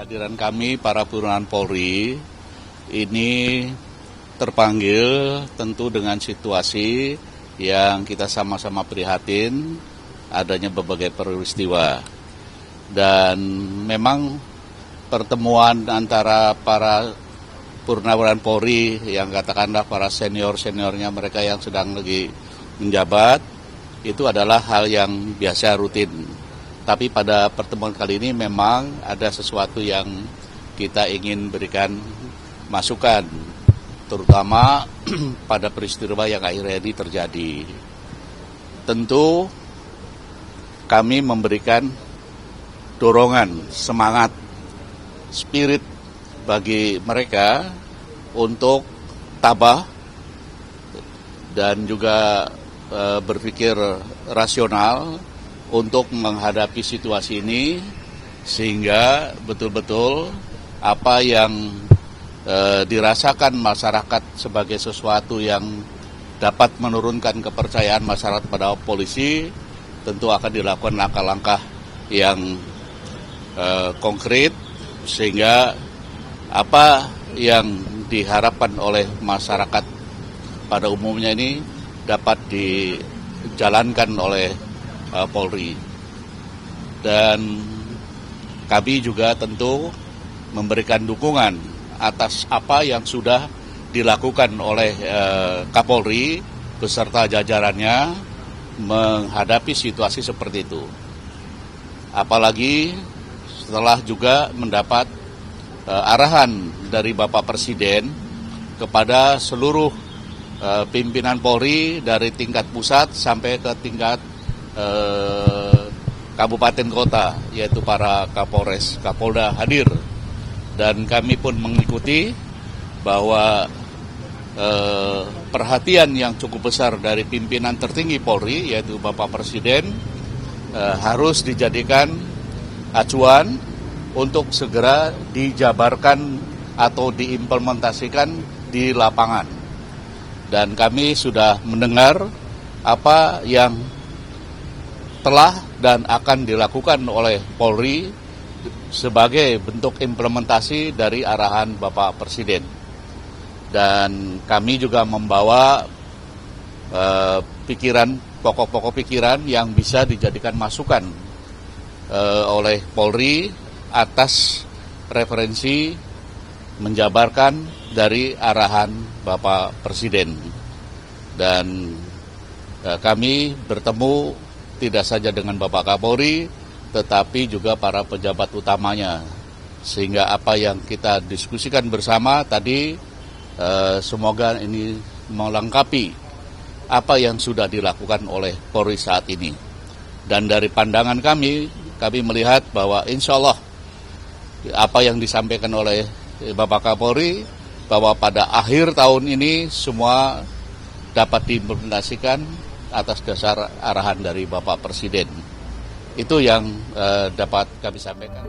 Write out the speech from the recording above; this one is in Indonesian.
Kehadiran kami para purnawan Polri ini terpanggil tentu dengan situasi yang kita sama-sama prihatin adanya berbagai peristiwa. Dan memang pertemuan antara para purnawan Polri yang katakanlah para senior-seniornya mereka yang sedang lagi menjabat itu adalah hal yang biasa rutin. Tapi pada pertemuan kali ini memang ada sesuatu yang kita ingin berikan masukan, terutama pada peristiwa yang akhirnya ini terjadi. Tentu kami memberikan dorongan, semangat, spirit bagi mereka untuk tabah dan juga berpikir rasional untuk menghadapi situasi ini sehingga betul-betul apa yang dirasakan masyarakat sebagai sesuatu yang dapat menurunkan kepercayaan masyarakat pada polisi tentu akan dilakukan langkah-langkah yang konkret sehingga apa yang diharapkan oleh masyarakat pada umumnya ini dapat dijalankan oleh Polri. Dan kami juga tentu memberikan dukungan atas apa yang sudah dilakukan oleh Kapolri beserta jajarannya menghadapi situasi seperti itu. Apalagi setelah juga mendapat arahan dari Bapak Presiden kepada seluruh pimpinan Polri dari tingkat pusat sampai ke tingkat kabupaten kota, yaitu para Kapolres, Kapolda hadir. Dan kami pun mengikuti bahwa perhatian yang cukup besar dari pimpinan tertinggi Polri, yaitu Bapak Presiden, harus dijadikan acuan untuk segera dijabarkan atau diimplementasikan di lapangan. Dan kami sudah mendengar apa yang telah dan akan dilakukan oleh Polri sebagai bentuk implementasi dari arahan Bapak Presiden. Dan kami juga membawa pokok-pokok pikiran yang bisa dijadikan masukan oleh Polri atas referensi menjabarkan dari arahan Bapak Presiden. Dan kami bertemu tidak saja dengan Bapak Kapolri, tetapi juga para pejabat utamanya. Sehingga apa yang kita diskusikan bersama tadi, semoga ini melengkapi apa yang sudah dilakukan oleh Polri saat ini. Dan dari pandangan kami melihat bahwa insya Allah apa yang disampaikan oleh Bapak Kapolri, bahwa pada akhir tahun ini semua dapat diimplementasikan atas dasar arahan dari Bapak Presiden. Itu yang dapat kami sampaikan.